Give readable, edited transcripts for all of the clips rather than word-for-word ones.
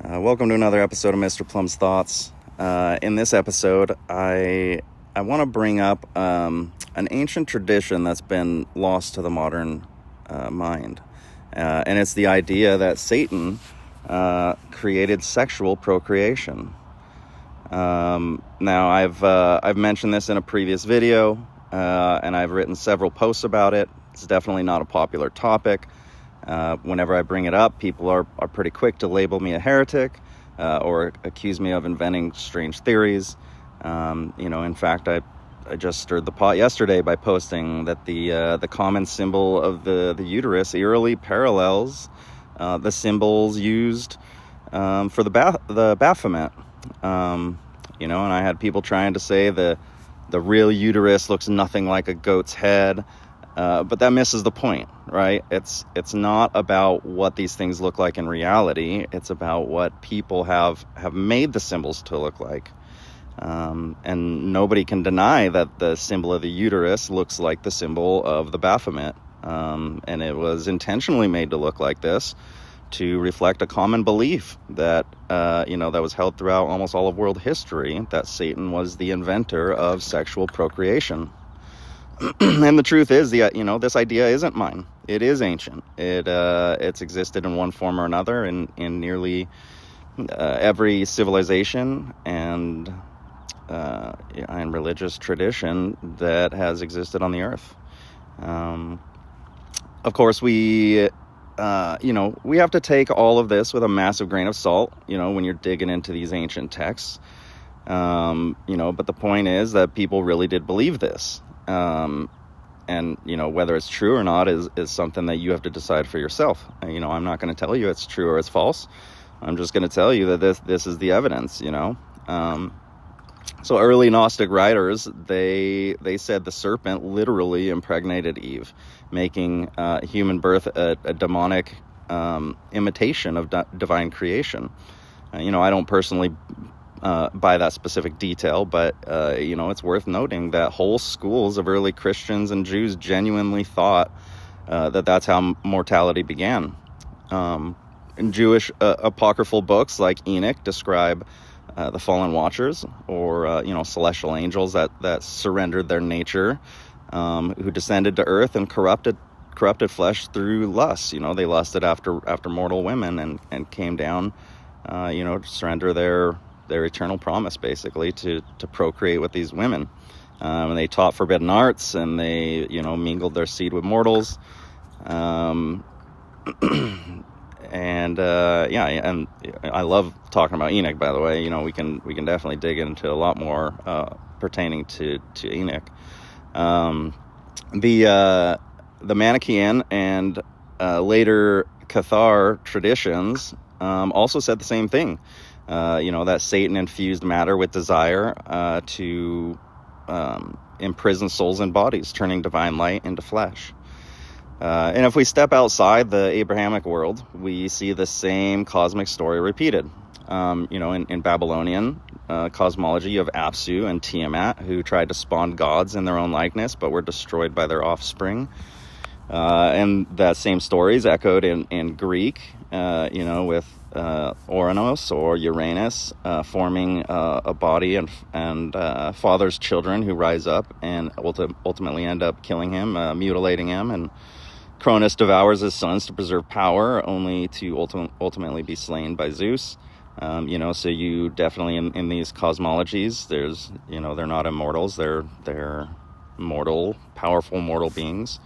Welcome to another episode of Mr. Plumb's Thoughts. In this episode, I want to bring up an ancient tradition that's been lost to the modern mind. And it's the idea that Satan created sexual procreation. Now, I've mentioned this in a previous video, and I've written several posts about it. It's definitely not a popular topic. Whenever I bring it up, people are pretty quick to label me a heretic or accuse me of inventing strange theories. In fact, I just stirred the pot yesterday by posting that the common symbol of the uterus eerily parallels the symbols used for the Baphomet. And I had people trying to say the real uterus looks nothing like a goat's head. But that misses the point, right? It's not about what these things look like in reality. It's about what people have made the symbols to look like. And nobody can deny that the symbol of the uterus looks like the symbol of the Baphomet. And it was intentionally made to look like this to reflect a common belief that, that was held throughout almost all of world history, that Satan was the inventor of sexual procreation. And the truth is, this idea isn't mine. It is ancient. It's existed in one form or another in nearly every civilization and religious tradition that has existed on the earth. Of course, we have to take all of this with a massive grain of salt, when you're digging into these ancient texts. But the point is that people really did believe this. And whether it's true or not is something that you have to decide for yourself. I'm not going to tell you it's true or it's false. I'm just going to tell you that this is the evidence. So early Gnostic writers, they said the serpent literally impregnated Eve, making human birth a demonic imitation of divine creation. I don't personally by that specific detail, but it's worth noting that whole schools of early Christians and Jews genuinely thought that that's how mortality began. In Jewish apocryphal books like Enoch describe the fallen watchers, or celestial angels that surrendered their nature, who descended to earth and corrupted flesh through lust. They lusted after mortal women and came down, to surrender their eternal promise, basically, to procreate with these women. And they taught forbidden arts, and they, mingled their seed with mortals. And I love talking about Enoch, by the way. We can definitely dig into a lot more pertaining to Enoch. The Manichaean and later Cathar traditions also said the same thing. That Satan infused matter with desire to imprison souls and bodies, turning divine light into flesh. And if we step outside the Abrahamic world, we see the same cosmic story repeated. In Babylonian cosmology, you have Apsu and Tiamat, who tried to spawn gods in their own likeness, but were destroyed by their offspring. And that same story is echoed in Greek, with Oranos or Uranus forming a body and father's children who rise up and ultimately end up killing him, mutilating him, and Cronus devours his sons to preserve power, only to ultimately be slain by Zeus. So you definitely in these cosmologies, there's they're not immortals, they're mortal, powerful mortal beings.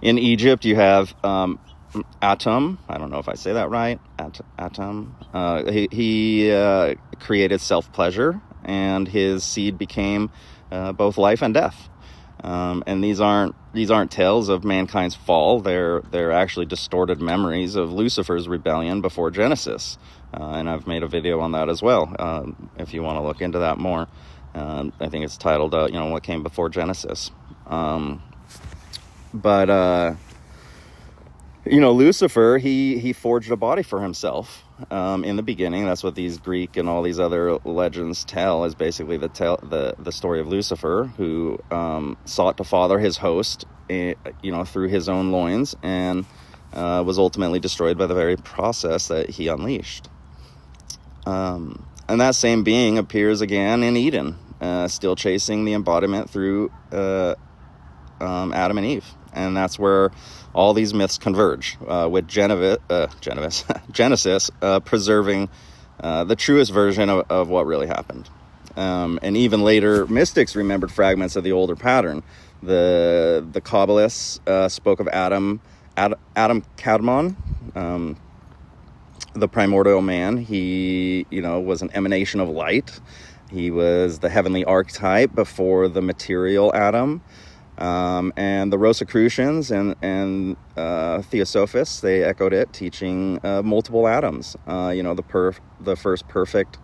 In Egypt, you have Atum. I don't know if I say that right. Atum. He created self-pleasure, and his seed became both life and death. And these aren't tales of mankind's fall. They're actually distorted memories of Lucifer's rebellion before Genesis. And I've made a video on that as well. If you want to look into that more, I think it's titled What Came Before Genesis. Lucifer, he forged a body for himself in the beginning. That's what these Greek and all these other legends tell, is basically the story of Lucifer, who sought to father his host, through his own loins, and was ultimately destroyed by the very process that he unleashed. And that same being appears again in Eden, still chasing the embodiment through Adam and Eve. And that's where all these myths converge, with Genesis preserving the truest version of what really happened. And even later, mystics remembered fragments of the older pattern. The Kabbalists spoke of Adam Kadmon, the primordial man. He, was an emanation of light. He was the heavenly archetype before the material Adam. And the Rosicrucians and Theosophists, they echoed it, teaching multiple Adams. The first perfect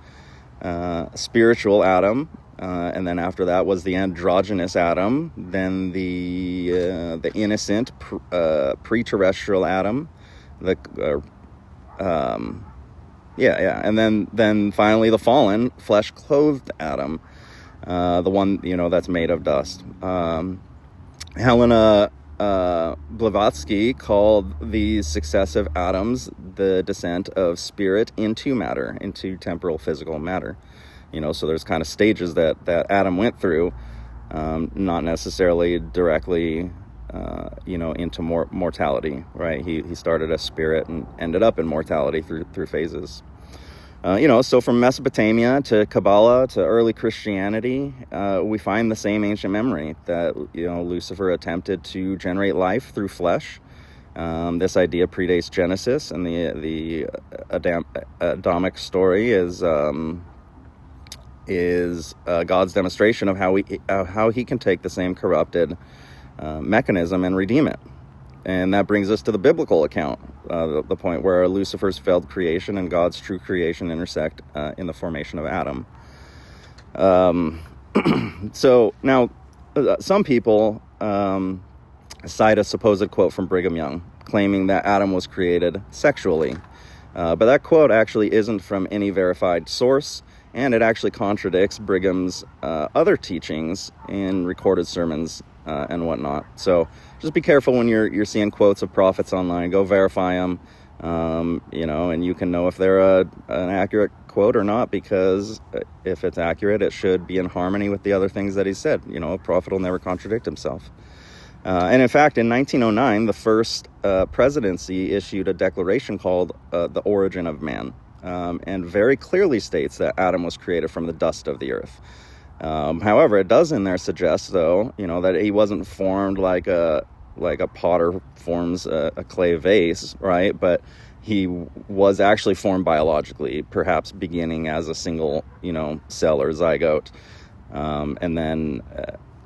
spiritual Adam, and then after that was the androgynous Adam, then the innocent pre-terrestrial Adam, and then finally the fallen flesh-clothed Adam, the one that's made of dust. Helena Blavatsky called these successive atoms the descent of spirit into matter, into temporal physical matter. So there's kind of stages that Adam went through, not necessarily directly, into mortality, right? He started as spirit and ended up in mortality through phases. So from Mesopotamia to Kabbalah to early Christianity, we find the same ancient memory that, Lucifer attempted to generate life through flesh. This idea predates Genesis, and the Adamic story is God's demonstration of how he can take the same corrupted mechanism and redeem it. And that brings us to the biblical account, the point where Lucifer's failed creation and God's true creation intersect in the formation of Adam. So now, some people cite a supposed quote from Brigham Young, claiming that Adam was created sexually. But that quote actually isn't from any verified source, and it actually contradicts Brigham's other teachings in recorded sermons and whatnot. So just be careful when you're seeing quotes of prophets online. Go verify them, and you can know if they're an accurate quote or not, because if it's accurate, it should be in harmony with the other things that he said. A prophet will never contradict himself. And in fact, in 1909, the first presidency issued a declaration called The Origin of Man, and very clearly states that Adam was created from the dust of the earth. However, it does in there suggest, though, that he wasn't formed like a potter forms a clay vase, right? But he was actually formed biologically, perhaps beginning as a single, cell or zygote, and then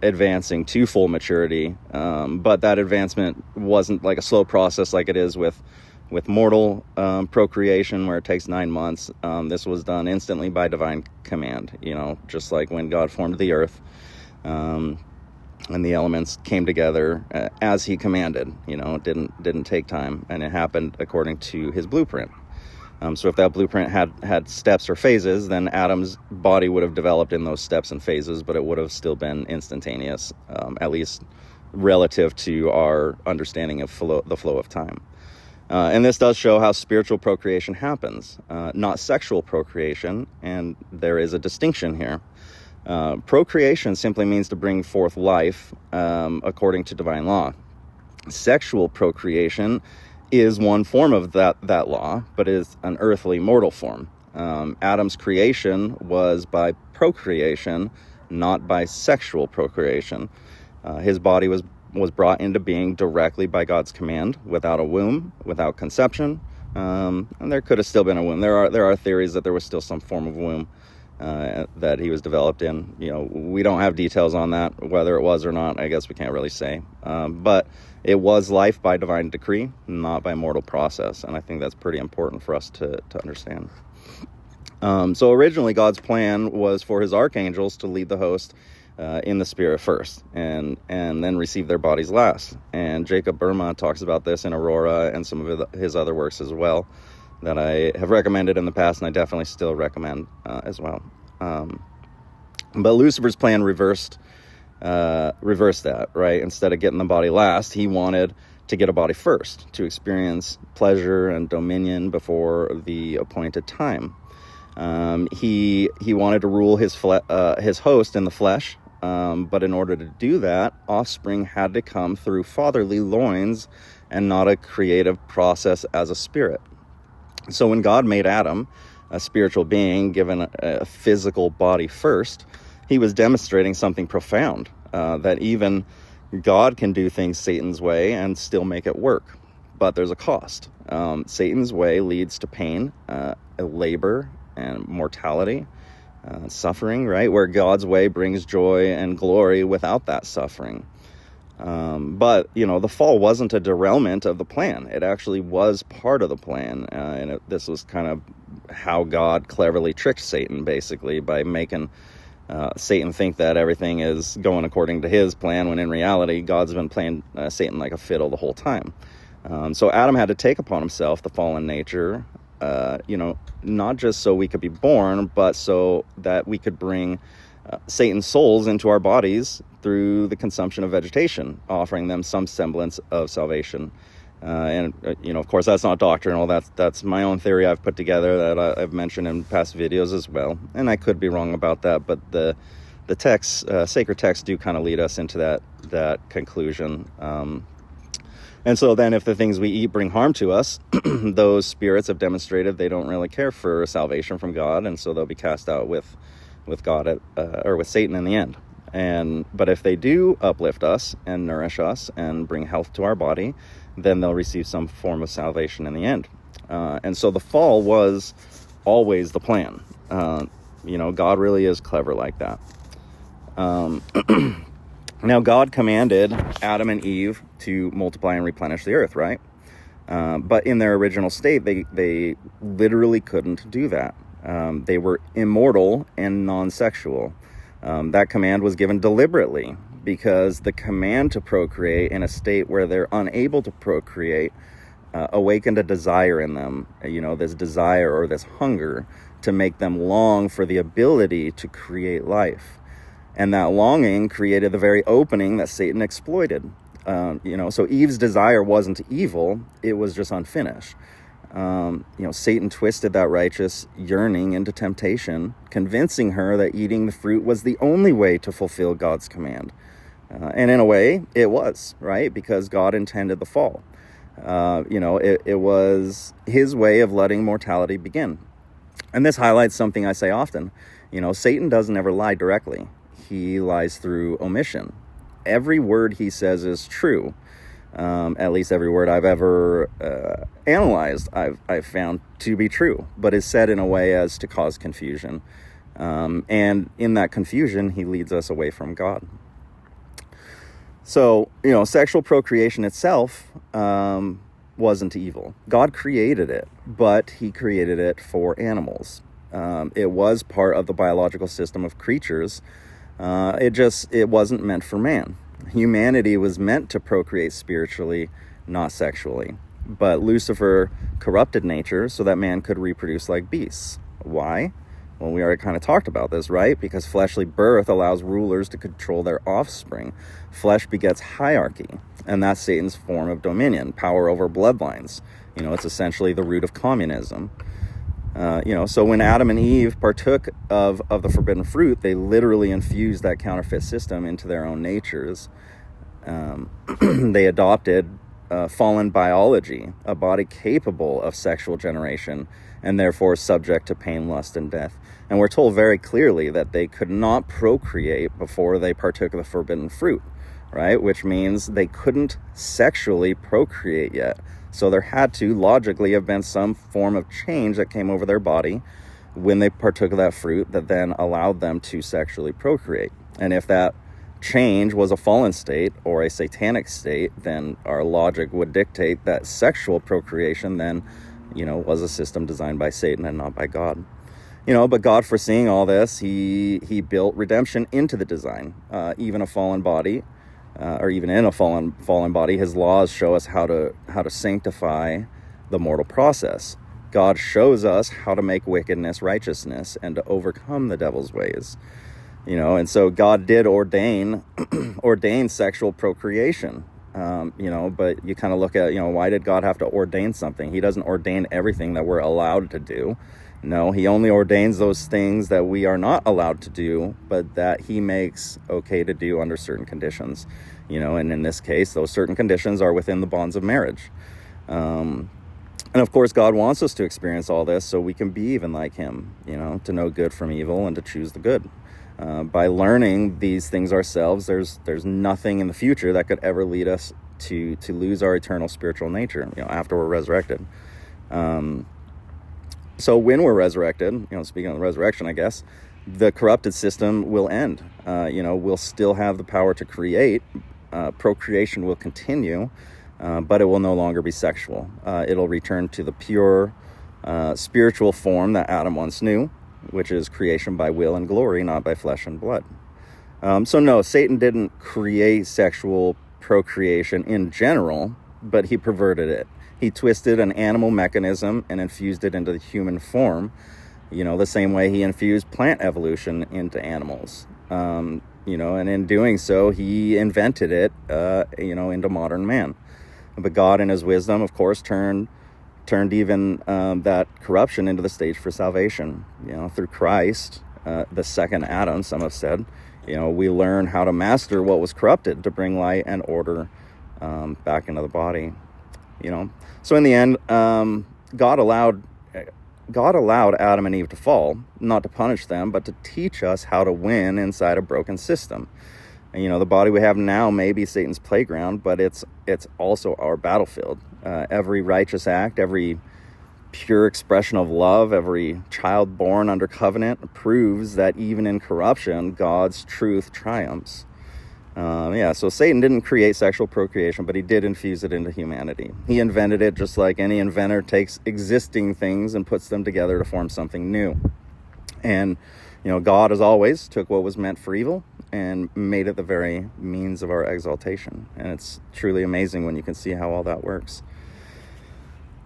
advancing to full maturity. But that advancement wasn't like a slow process like it is with mortal procreation, where it takes 9 months. This was done instantly by divine command, just like when God formed the earth, and the elements came together as he commanded. It didn't take time, and it happened according to his blueprint. So if that blueprint had steps or phases, then Adam's body would have developed in those steps and phases, but it would have still been instantaneous, at least relative to our understanding of the flow of time. And this does show how spiritual procreation happens, not sexual procreation, and there is a distinction here. Procreation simply means to bring forth life according to divine law. Sexual procreation is one form of that law, but is an earthly, mortal form. Adam's creation was by procreation, not by sexual procreation. His body was brought into being directly by God's command, without a womb, without conception, and there could have still been a womb. There are theories that there was still some form of womb that he was developed in. We don't have details on that, whether it was or not. I guess we can't really say. But it was life by divine decree, not by mortal process, and I think that's pretty important for us to understand. So originally, God's plan was for his archangels to lead the host in the spirit first, and then receive their bodies last. And Jacob Burma talks about this in Aurora and some of his other works as well, that I have recommended in the past, and I definitely still recommend as well. But Lucifer's plan reversed that, right? Instead of getting the body last, he wanted to get a body first, to experience pleasure and dominion before the appointed time. He wanted to rule his host in the flesh, but in order to do that, offspring had to come through fatherly loins and not a creative process as a spirit. So when God made Adam, a spiritual being given a physical body first, he was demonstrating something profound, that even God can do things Satan's way and still make it work. But there's a cost. Satan's way leads to pain, labor, and mortality, suffering, right? Where God's way brings joy and glory without that suffering. But, the fall wasn't a derailment of the plan. It actually was part of the plan. This was kind of how God cleverly tricked Satan, basically, by making Satan think that everything is going according to his plan, when in reality, God's been playing Satan like a fiddle the whole time. So Adam had to take upon himself the fallen nature, not just so we could be born, but so that we could bring Satan's souls into our bodies through the consumption of vegetation, offering them some semblance of salvation. Of course, that's not doctrinal. That's my own theory I've put together that I've mentioned in past videos as well. And I could be wrong about that, but the texts, sacred texts, do kind of lead us into that conclusion. And so then if the things we eat bring harm to us, those spirits have demonstrated they don't really care for salvation from God, and so they'll be cast out with God or with Satan in the end. But if they do uplift us and nourish us and bring health to our body, then they'll receive some form of salvation in the end. And so the fall was always the plan. God really is clever like that. Now, God commanded Adam and Eve to multiply and replenish the earth, right? But in their original state, they literally couldn't do that. They were immortal and non-sexual. That command was given deliberately because the command to procreate in a state where they're unable to procreate awakened a desire in them, this desire or this hunger to make them long for the ability to create life. And that longing created the very opening that Satan exploited. So Eve's desire wasn't evil, it was just unfinished. Satan twisted that righteous yearning into temptation, convincing her that eating the fruit was the only way to fulfill God's command. And in a way, it was, right? Because God intended the fall. It was his way of letting mortality begin. And this highlights something I say often. Satan doesn't ever lie directly. He lies through omission. Every word he says is true. At least every word I've ever analyzed, I've found to be true, but is said in a way as to cause confusion. And in that confusion, he leads us away from God. So, sexual procreation itself wasn't evil. God created it, but he created it for animals. It was part of the biological system of creatures. It wasn't meant for man. Humanity was meant to procreate spiritually, not sexually. But Lucifer corrupted nature so that man could reproduce like beasts. Why? Well, we already kind of talked about this, right? Because fleshly birth allows rulers to control their offspring. Flesh begets hierarchy, and that's Satan's form of dominion, power over bloodlines. It's essentially the root of communism. So when Adam and Eve partook of the forbidden fruit, they literally infused that counterfeit system into their own natures. They adopted fallen biology, a body capable of sexual generation, and therefore subject to pain, lust, and death. And we're told very clearly that they could not procreate before they partook of the forbidden fruit, right? Which means they couldn't sexually procreate yet. So there had to logically have been some form of change that came over their body when they partook of that fruit that then allowed them to sexually procreate. And if that change was a fallen state or a satanic state, then our logic would dictate that sexual procreation then, was a system designed by Satan and not by God. But God, foreseeing all this, he built redemption into the design. Even a fallen body, or even in a fallen body, his laws show us how to sanctify the mortal process. God shows us how to make wickedness righteousness and to overcome the devil's ways. And so God did ordain sexual procreation. But you kind of look at, why did God have to ordain something? He doesn't ordain everything that we're allowed to do. No, he only ordains those things that we are not allowed to do, but that he makes okay to do under certain conditions. And in this case, those certain conditions are within the bonds of marriage. And of course, God wants us to experience all this so we can be even like him, to know good from evil and to choose the good. By learning these things ourselves, there's nothing in the future that could ever lead us to lose our eternal spiritual nature, after we're resurrected. So when we're resurrected, speaking of the resurrection, I guess, the corrupted system will end. We'll still have the power to create. Procreation will continue, but it will no longer be sexual. It'll return to the pure spiritual form that Adam once knew, which is creation by will and glory, not by flesh and blood. So no, Satan didn't create sexual procreation in general, but he perverted it. He twisted an animal mechanism and infused it into the human form, the same way he infused plant evolution into animals. And in doing so, he invented it, into modern man. But God, in his wisdom, of course, turned even that corruption into the stage for salvation. Through Christ, the second Adam, some have said, we learn how to master what was corrupted to bring light and order back into the body. So in the end, God allowed Adam and Eve to fall, not to punish them, but to teach us how to win inside a broken system. And, the body we have now may be Satan's playground, but it's also our battlefield. Every righteous act, every pure expression of love, every child born under covenant proves that even in corruption, God's truth triumphs. So Satan didn't create sexual procreation, but he did infuse it into humanity. He invented it just like any inventor takes existing things and puts them together to form something new. And, God, as always, took what was meant for evil and made it the very means of our exaltation. And it's truly amazing when you can see how all that works.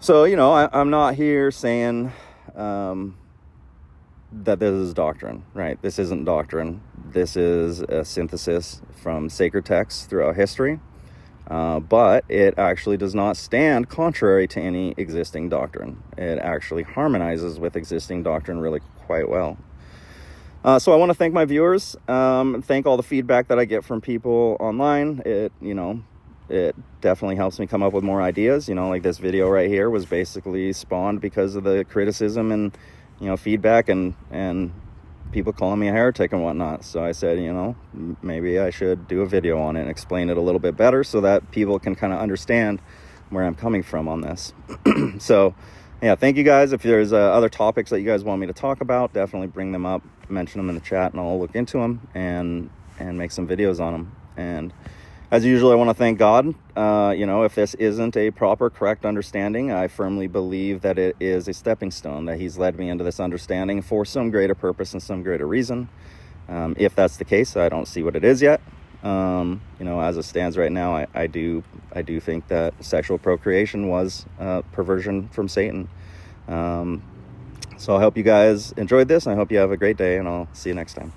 So, I'm not here saying that this is doctrine, right? This isn't doctrine. This is a synthesis from sacred texts throughout history, but it actually does not stand contrary to any existing doctrine. It actually harmonizes with existing doctrine really quite well. So I want to thank my viewers, thank all the feedback that I get from people online. It definitely helps me come up with more ideas. Like this video right here was basically spawned because of the criticism and feedback and people calling me a heretic and whatnot. So I said, maybe I should do a video on it and explain it a little bit better so that people can kind of understand where I'm coming from on this. So, yeah, thank you guys. If there's other topics that you guys want me to talk about, definitely bring them up, mention them in the chat, and I'll look into them and make some videos on them. And as usual, I want to thank God. If this isn't a proper, correct understanding, I firmly believe that it is a stepping stone, that he's led me into this understanding for some greater purpose and some greater reason. If that's the case, I don't see what it is yet. As it stands right now, I do think that sexual procreation was perversion from Satan. So I hope you guys enjoyed this. I hope you have a great day, and I'll see you next time.